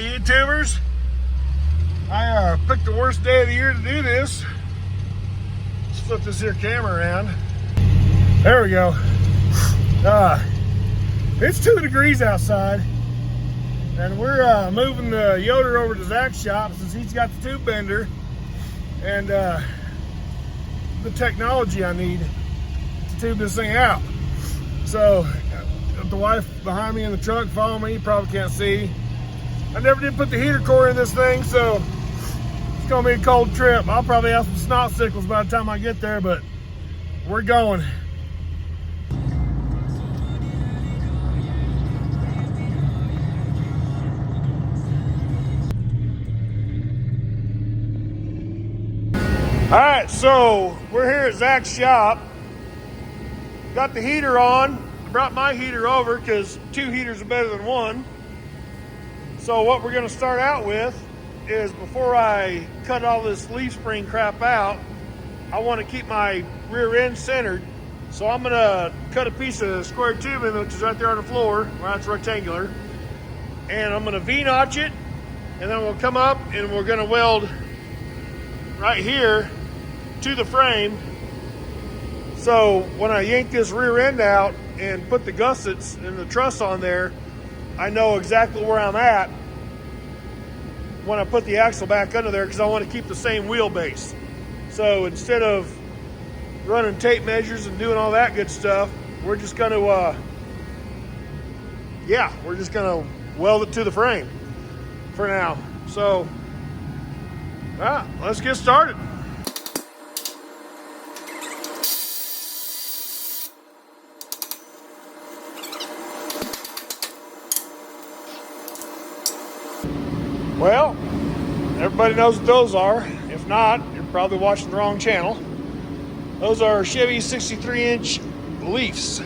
Alright, YouTubers. I picked the worst day of the year to do this. Let's flip this here camera around. There we go. It's 2 degrees outside. And we're moving the Yoder over to Zach's shop since he's got the tube bender and the technology I need to tube this thing out. So, the wife behind me in the truck following me, you probably can't see. I never did put the heater core in this thing, so it's gonna be a cold trip. I'll probably have some snot sickles by the time I get there, but we're going. All right, so we're here at Zach's shop. Got the heater on. I brought my heater over because 2 heaters are better than 1. So what we're gonna start out with is, before I cut all this leaf spring crap out, I wanna keep my rear end centered. So I'm gonna cut a piece of square tubing, which is right there on the floor, where it's rectangular. And I'm gonna V-notch it, and then we'll come up and we're gonna weld right here to the frame. So when I yank this rear end out and put the gussets and the truss on there, I know exactly where I'm at when I put the axle back under there, because I want to keep the same wheelbase. So instead of running tape measures and doing all that good stuff, we're just going to, we're just going to weld it to the frame for now. So, let's get started. Well, everybody knows what those are. If not, you're probably watching the wrong channel. Those are Chevy 63-inch Leafs.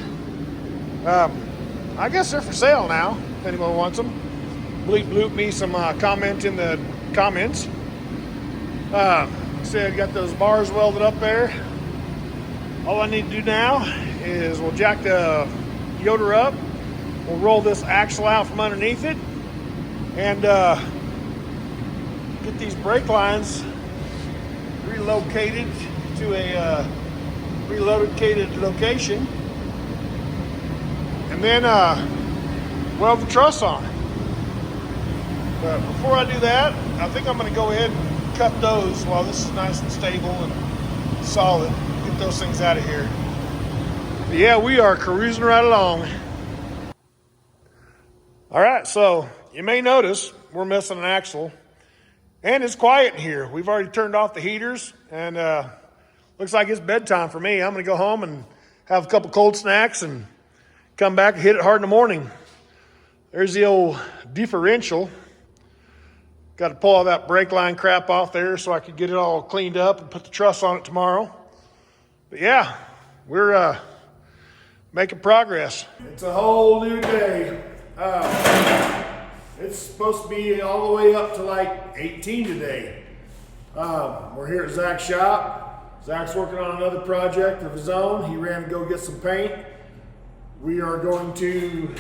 I guess they're for sale now, if anyone wants them. Bleep bloop me some comment in the comments. Said got those bars welded up there. All I need to do now is we'll jack the Yoder up. We'll roll this axle out from underneath it. And get these brake lines relocated to a relocated location, and then weld the truss on. But before I do that, I think I'm going to go ahead and cut those while this is nice and stable and solid. Get those things out of here. But yeah, we are cruising right along. All right, so you may notice we're missing an axle. And it's quiet in here. We've already turned off the heaters, and looks like it's bedtime for me. I'm gonna go home and have a couple cold snacks and come back and hit it hard in the morning. There's the old differential. Got to pull all that brake line crap off there so I could get it all cleaned up and put the truss on it tomorrow. But yeah, we're making progress. It's a whole new day. It's supposed to be all the way up to like 18 today. We're here at Zach's shop. Zach's working on another project of his own. He ran to go get some paint. We are going to,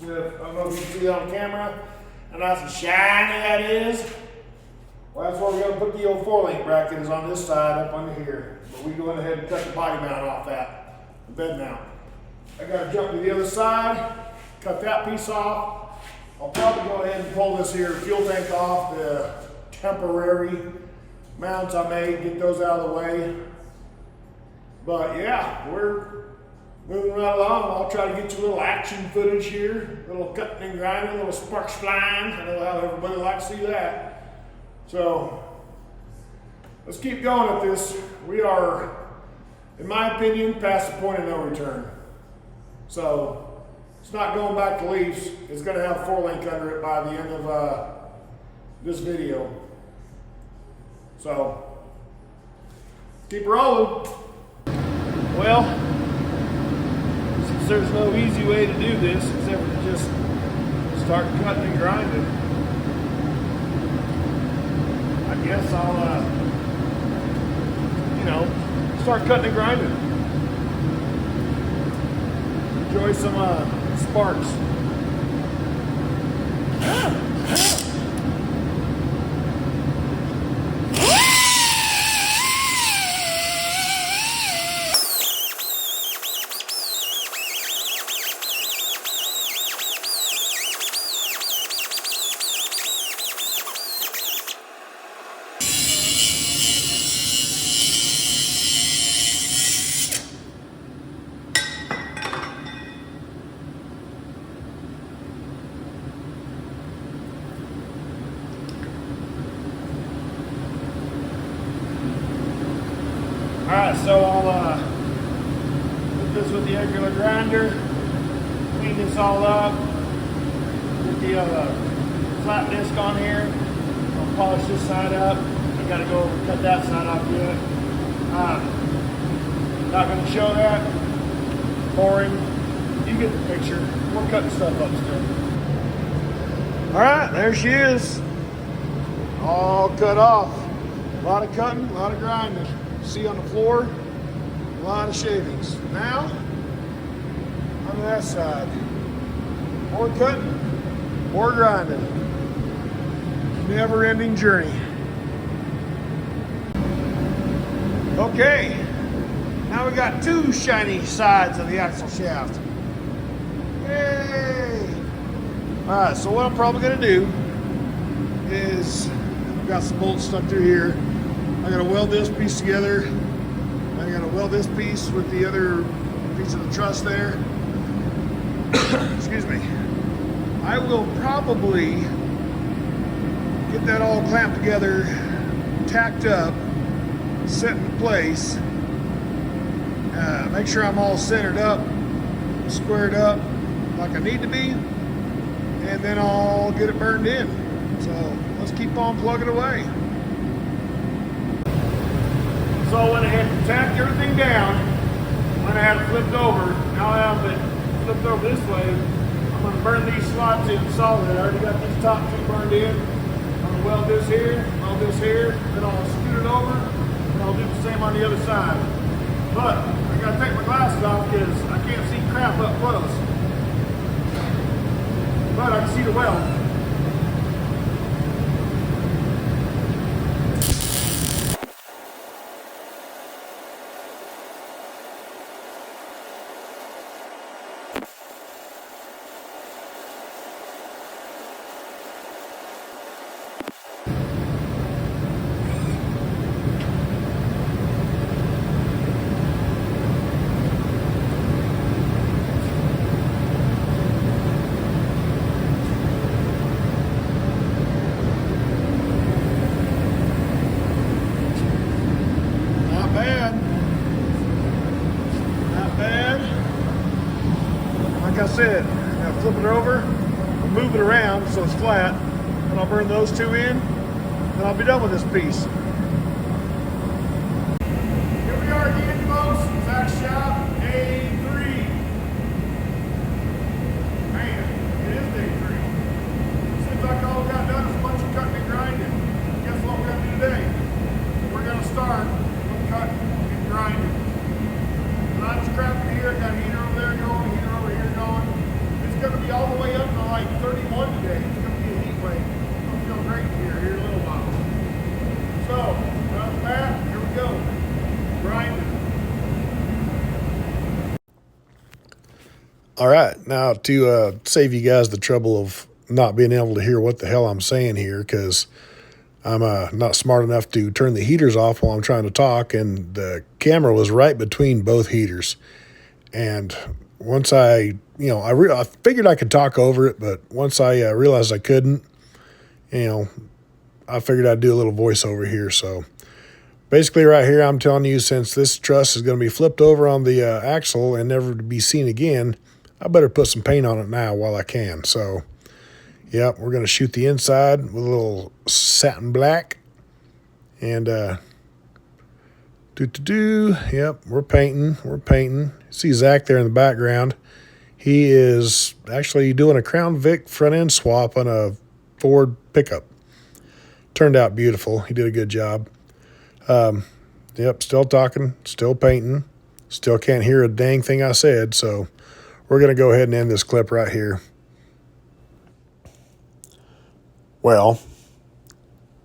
I don't know if you can see that on camera, and nice and shiny that is. Well, that's where we're going to put the old 4-link bracket is on this side up under here. But we go ahead and cut the body mount off that, the bed mount. I got to jump to the other side, cut that piece off. I'll probably go ahead and pull this here fuel tank off, the temporary mounts I made, get those out of the way. But yeah, we're moving right along. I'll try to get you a little action footage here, a little cutting and grinding, a little sparks flying. I know how everybody likes to see that. So let's keep going at this. We are, in my opinion, past the point of no return. So it's not going back to Leafs. It's going to have 4-link under it by the end of this video. So, keep rolling. Well, since there's no easy way to do this except for just start cutting and grinding, I guess I'll, start cutting and grinding. Enjoy some sparks. So I'll put this with the regular grinder, clean this all up, get the flat disc on here. I'll polish this side up. I gotta go over and cut that side off yet. Not gonna show that. Boring. You get the picture. We're cutting stuff up still. All right, there she is. All cut off. A lot of cutting, a lot of grinding. See on the floor, a lot of shavings. Now, on that side, more cutting, more grinding. Never-ending journey. Okay, now we got two shiny sides of the axle shaft. Yay! All right, so what I'm probably gonna do is, I've got some bolts stuck through here. I'm gonna weld this piece together. I'm gonna weld this piece with the other piece of the truss there. Excuse me. I will probably get that all clamped together, tacked up, set in place. Make sure I'm all centered up, squared up like I need to be, and then I'll get it burned in. So let's keep on plugging away. So I went ahead and tacked everything down. When I had it flipped over, now I have it flipped over this way. I'm going to burn these slots in solid. I already got these top two burned in. I'm going to weld this here, then I'll scoot it over, and I'll do the same on the other side. But I got to take my glasses off because I can't see crap up close. But I can see the weld. Like I said, I'm going to flip it over, I'll move it around so it's flat, and I'll burn those two in, and I'll be done with this piece. Here we are again, folks. Zach's shop, day 3. Man, it is day 3. Seems like all we got done is a bunch of cutting and grinding. Guess what we're going to do today? We're going to start with cutting and grinding. Lots of crap in here. Got a heater over there going, heater over here going. It's going to be all the way up to like 31 today. It's going to be a heat wave. It's going to feel great here in a little while. So, right off the bat, here we go. Grinding. All right, now to save you guys the trouble of not being able to hear what the hell I'm saying here, because I'm not smart enough to turn the heaters off while I'm trying to talk, and the camera was right between both heaters. And once I figured I could talk over it, but once I realized I couldn't, I figured I'd do a little voiceover here. So basically right here, I'm telling you, since this truss is going to be flipped over on the axle and never to be seen again, I better put some paint on it now while I can. So yep, we're going to shoot the inside with a little satin black. And, yep, we're painting. See Zach there in the background. He is actually doing a Crown Vic front end swap on a Ford pickup. Turned out beautiful. He did a good job. Yep, still talking, still painting. Still can't hear a dang thing I said, so we're going to go ahead and end this clip right here. Well,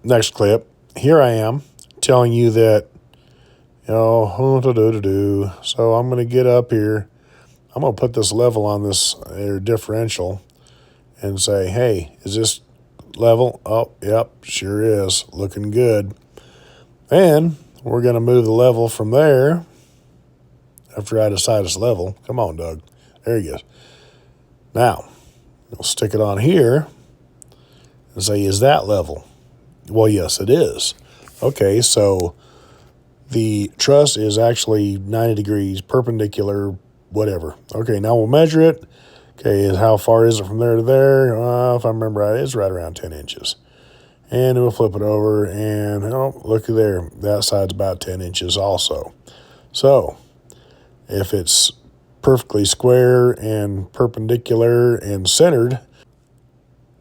next clip, here I am telling you that, so I'm going to get up here. I'm going to put this level on this air differential and say, hey, is this level? Oh, yep, sure is. Looking good. And we're going to move the level from there after I decide it's level. Come on, Doug. There he goes. Now, we'll stick it on here and say, is that level? Well, yes, it is. Okay, so The truss is actually 90 degrees, perpendicular, whatever. Okay, now we'll measure it. Okay, how far is it from there to there? If I remember right, it's right around 10 inches. And we'll flip it over, and oh, looky there. That side's about 10 inches also. So, if it's perfectly square and perpendicular and centered,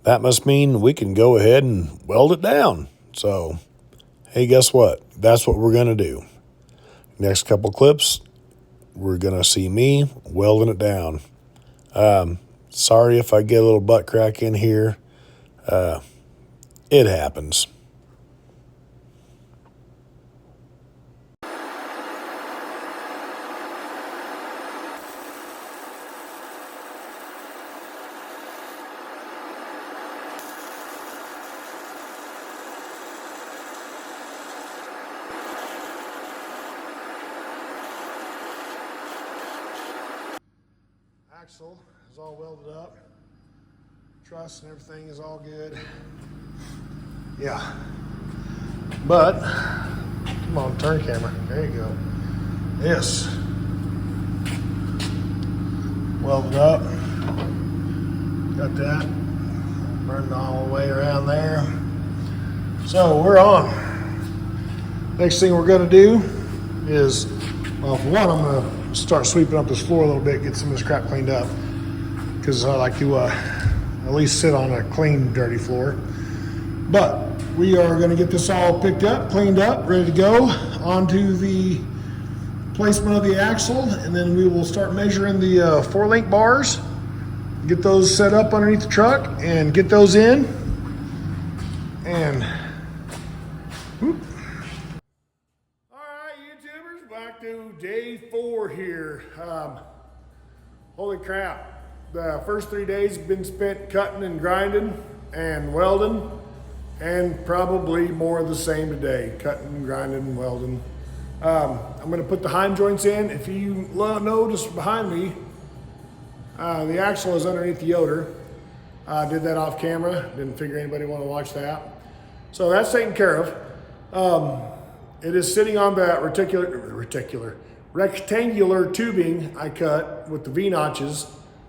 that must mean we can go ahead and weld it down. So, hey, guess what? That's what we're going to do. Next couple clips, we're going to see me welding it down. Sorry if I get a little butt crack in here. It happens. Axle is all welded up. Truss and everything is all good. Yeah. But, come on, turn camera. There you go. This. Welded up. Got that. Burned all the way around there. So we're on. Next thing we're going to do is, well, for one, I'm going to start sweeping up this floor a little bit, get some of this crap cleaned up, because I like to at least sit on a clean, dirty floor. But we are going to get this all picked up, cleaned up, ready to go onto the placement of the axle, and then we will start measuring the 4-link bars, get those set up underneath the truck, and get those in. And whoop. Back to day 4 here. Holy crap. The first 3 days have been spent cutting and grinding and welding, and probably more of the same today, cutting and grinding and welding. I'm going to put the Heim joints in. If you notice behind me, the axle is underneath the yoder. I did that off camera. Didn't figure anybody want to watch that. So that's taken care of. It is sitting on that rectangular tubing I cut with the V-notches.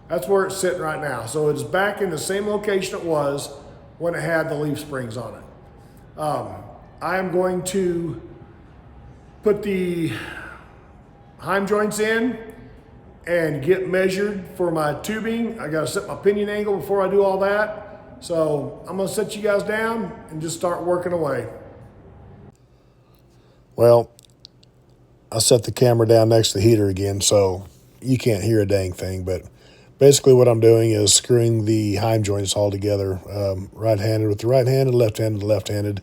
That's where it's sitting right now. So it is back in the same location it was when it had the leaf springs on it. I am going to put the Heim joints in and get measured for my tubing. I gotta set my pinion angle before I do all that. So I'm gonna set you guys down and just start working away. Well, I set the camera down next to the heater again, so you can't hear a dang thing. But basically what I'm doing is screwing the Heim joints all together, right-handed with the right-handed, left-handed, left-handed.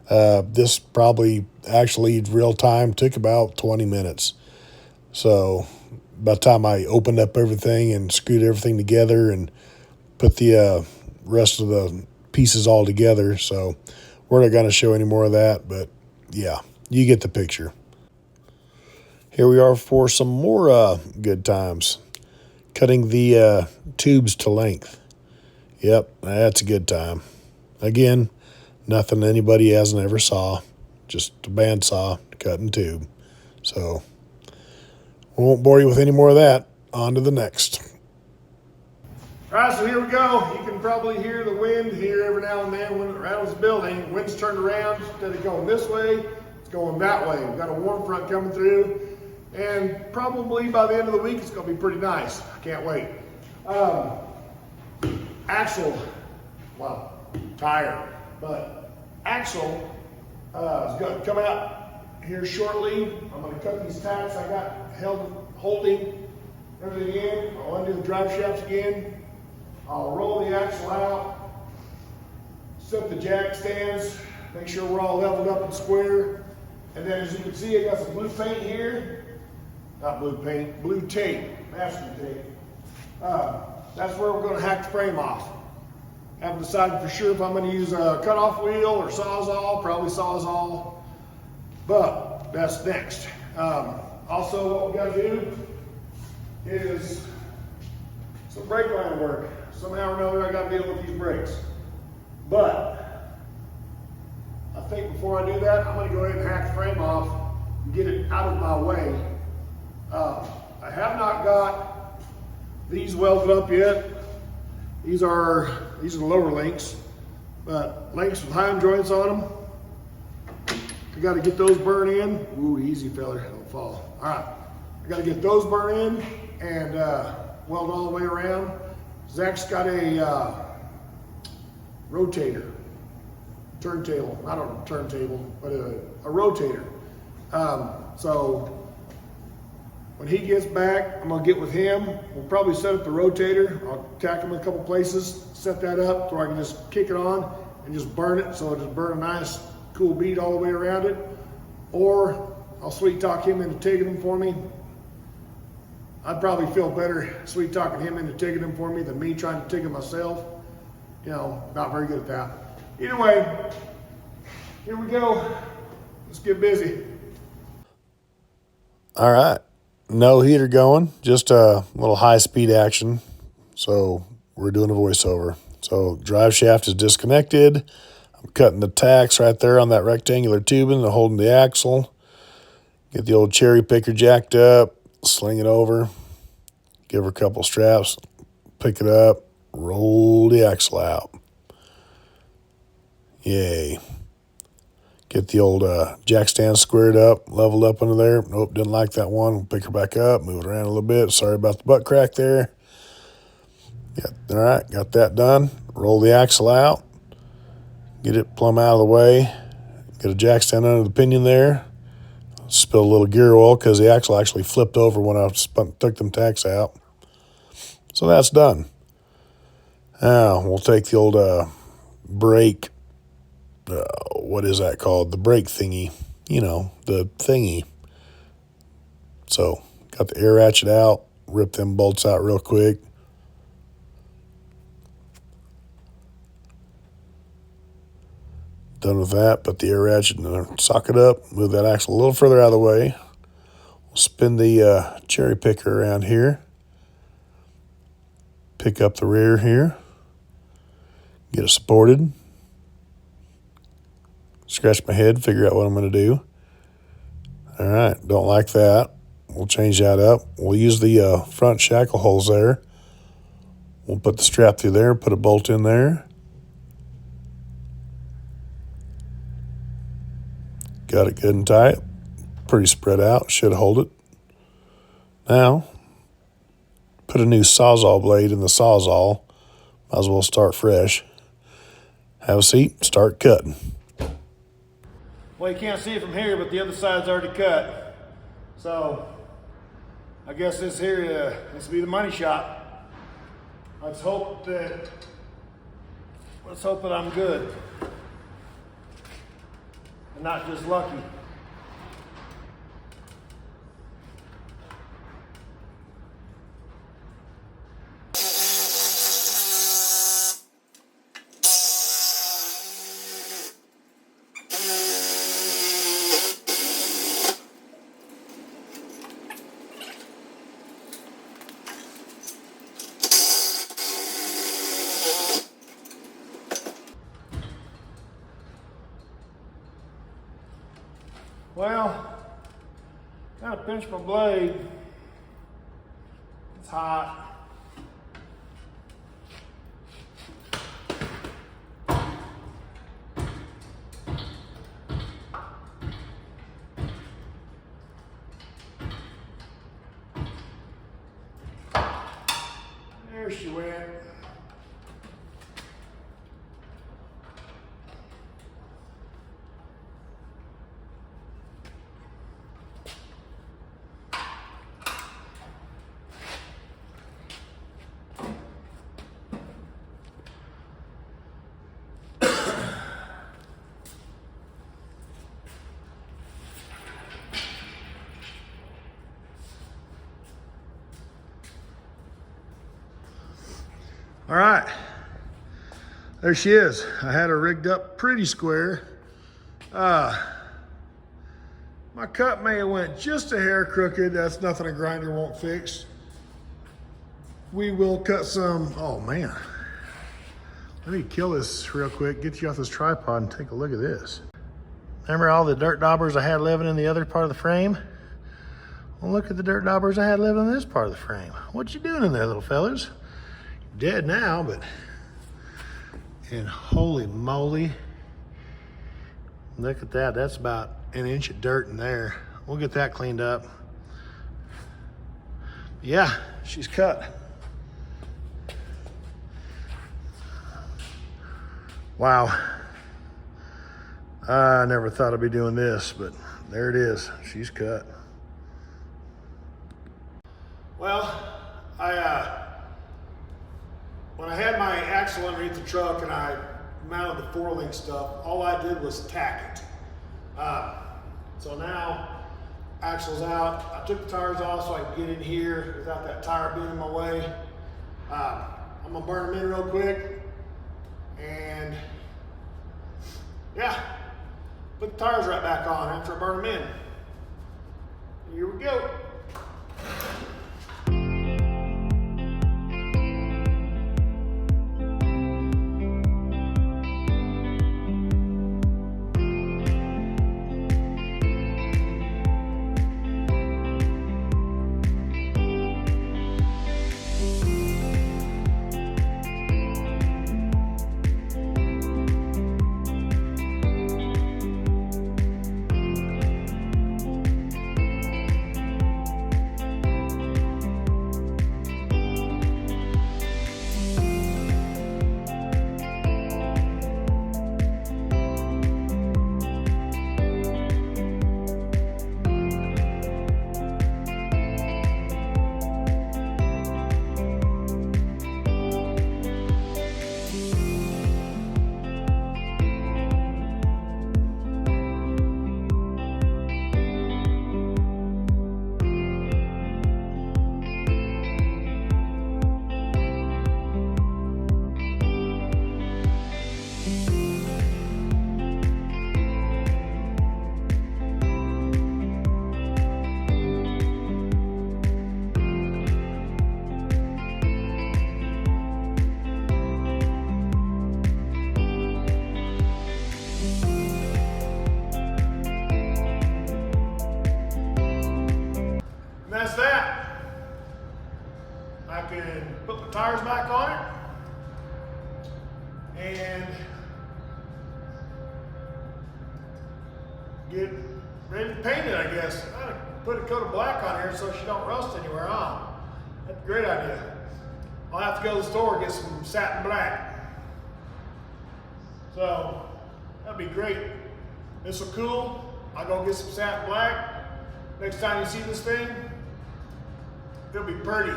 This probably actually real time took about 20 minutes. So by the time I opened up everything and screwed everything together and put the rest of the pieces all together. So we're not going to show any more of that, but yeah. You get the picture. Here we are for some more good times. Cutting the tubes to length. Yep, that's a good time. Again, nothing anybody hasn't ever saw. Just a bandsaw cutting tube. So, we won't bore you with any more of that. On to the next. All right, so here we go. You can probably hear the wind here every now and then when it rattles the building. Wind's turned around. Instead of going this way, going that way. We've got a warm front coming through, and probably by the end of the week it's going to be pretty nice. I can't wait. Axle, well, tire, but axle is going to come out here shortly. I'm going to cut these tacks I got holding everything in. I'll undo the drive shafts again. I'll roll the axle out, set the jack stands, make sure we're all leveled up and square. And then as you can see, I got some blue paint here. Not blue paint, blue tape, masking tape. That's where we're gonna hack the frame off. Haven't decided for sure if I'm gonna use a cutoff wheel or Sawzall, probably Sawzall, but that's next. Also, what we gotta do is some brake line work. Somehow or another, I gotta deal with these brakes. But I think before I do that, I'm going to go ahead and hack the frame off get it out of my way. I have not got these welded up yet. These are the lower links, but links with heim joints on them. I got to get those burned in. Ooh, easy feller, don't fall. All right, I got to get those burned in and weld all the way around. Zach's got a rotator, turntable, I don't know, turntable, but a rotator. So when he gets back, I'm gonna get with him. We'll probably set up the rotator. I'll tack him in a couple places, set that up so I can just kick it on and just burn it. So it'll just burn a nice, cool bead all the way around it. Or I'll sweet talk him into taking them for me. I'd probably feel better sweet talking him into taking them for me than me trying to take them myself. You know, not very good at that. Either way, here we go. Let's get busy. All right. No heater going, just a little high-speed action. So we're doing a voiceover. So drive shaft is disconnected. I'm cutting the tacks right there on that rectangular tubing and holding the axle. Get the old cherry picker jacked up, sling it over, give her a couple straps, pick it up, roll the axle out. Yay. Get the old jack stand squared up, leveled up under there. Nope, didn't like that one. We'll pick her back up, move it around a little bit. Sorry about the butt crack there. All right, got that done. Roll the axle out. Get it plumb out of the way. Get a jack stand under the pinion there. Spilled a little gear oil because the axle actually flipped over when I took them tacks out. So that's done. Now we'll take the old brake. What is that called? The brake thingy. You know, the thingy. So, got the air ratchet out. Rip them bolts out real quick. Done with that. Put the air ratchet in the socket up. Move that axle a little further out of the way. We'll spin the cherry picker around here. Pick up the rear here. Get it supported. Scratch my head, figure out what I'm going to do. All right, don't like that. We'll change that up. We'll use the front shackle holes there. We'll put the strap through there, put a bolt in there. Got it good and tight. Pretty spread out, should hold it. Now, put a new Sawzall blade in the Sawzall. Might as well start fresh. Have a seat, start cutting. Well, you can't see it from here, but the other side's already cut. So, I guess this will be the money shot. Let's hope that I'm good. And not just lucky. Well, gotta pinch my blade. It's hot. There she went. All right, there she is. I had her rigged up pretty square. My cut may have went just a hair crooked. That's nothing a grinder won't fix. We will cut some, oh man. Let me kill this real quick, get you off this tripod and take a look at this. Remember all the dirt daubers I had living in the other part of the frame? Well, look at the dirt daubers I had living in this part of the frame. What you doing in there, little fellas? You're dead now, but... And holy moly. Look at that. That's about an inch of dirt in there. We'll get that cleaned up. Yeah, she's cut. Wow. I never thought I'd be doing this, but there it is. She's cut. Well, when I had my axle underneath the truck and I mounted the 4-link stuff, all I did was tack it. So now, axle's out. I took the tires off so I could get in here without that tire being in my way. I'm gonna burn them in real quick. And yeah, put the tires right back on after I burn them in. Here we go. That's that. I can put the tires back on it and get ready to paint it, I guess. I put a coat of black on here so she don't rust anywhere, huh? That's a great idea. I'll have to go to the store and get some satin black. So that'd be great. This will cool. I'll go get some satin black. Next time you see this thing, it'll be pretty.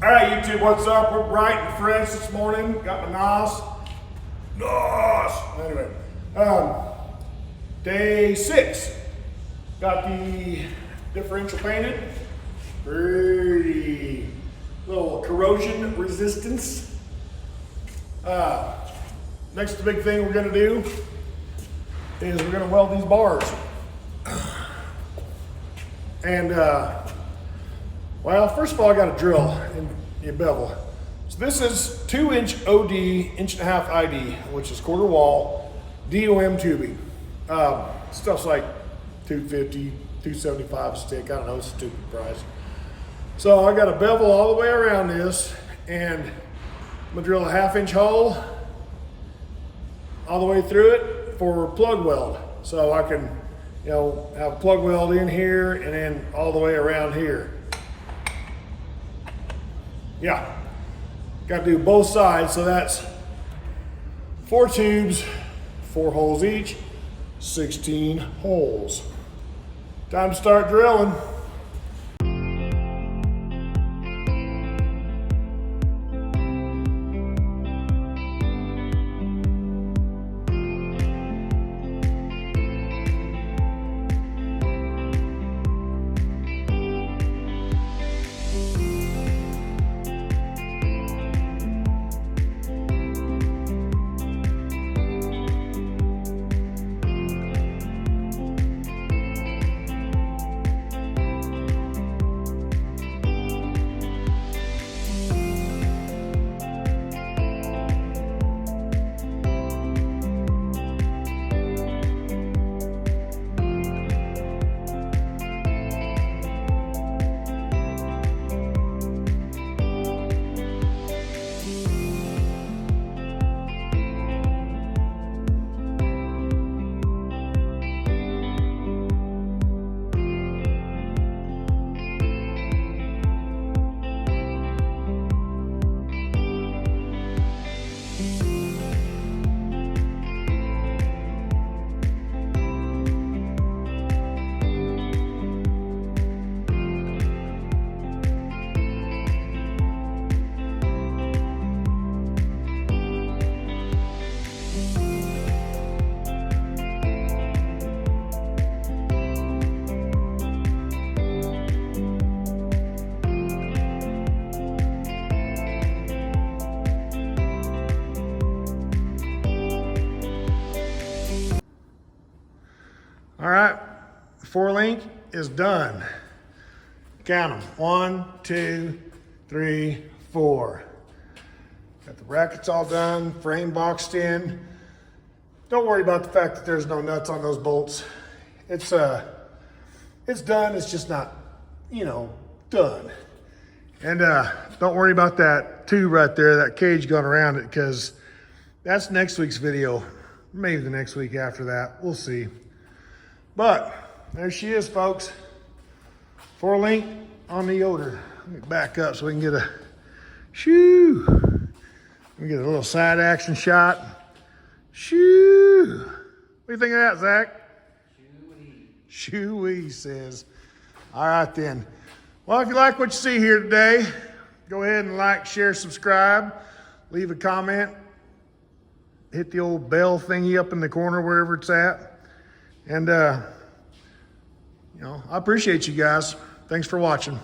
All right, YouTube, what's up? We're bright and fresh this morning. Got my NOS. Anyway, day 6. Got the differential painted. Pretty little corrosion resistance. Next big thing we're gonna do is we're gonna weld these bars. And well, first of all, I got a drill in the bevel. So this is 2-inch OD, 1.5 ID, which is quarter wall, DOM tubing. Stuff's like $250, $275 a stick. I don't know, it's a stupid price. So I got a bevel all the way around this, and I'm gonna drill a 1/2-inch hole all the way through it for plug weld. So I can, you know, have a plug weld in here and then all the way around here. Yeah, got to do both sides. So that's 4 tubes, 4 holes each, 16 holes. Time to start drilling. 4-link is done. Count them. 1, 2, 3, 4. Got the brackets all done, frame boxed in. Don't worry about the fact that there's no nuts on those bolts. It's done, it's just not, done. And don't worry about that tube right there, that cage going around it, because that's next week's video. Maybe the next week after that, we'll see. But there she is, folks. 4-link on the Yoder. Let me back up so we can get a shoo. Let me get a little side action shot. Shoo. What do you think of that, Zach? Shoo-wee, he says. All right, then. Well, if you like what you see here today, go ahead and like, share, subscribe. Leave a comment. Hit the old bell thingy up in the corner, wherever it's at. And, I appreciate you guys. Thanks for watching.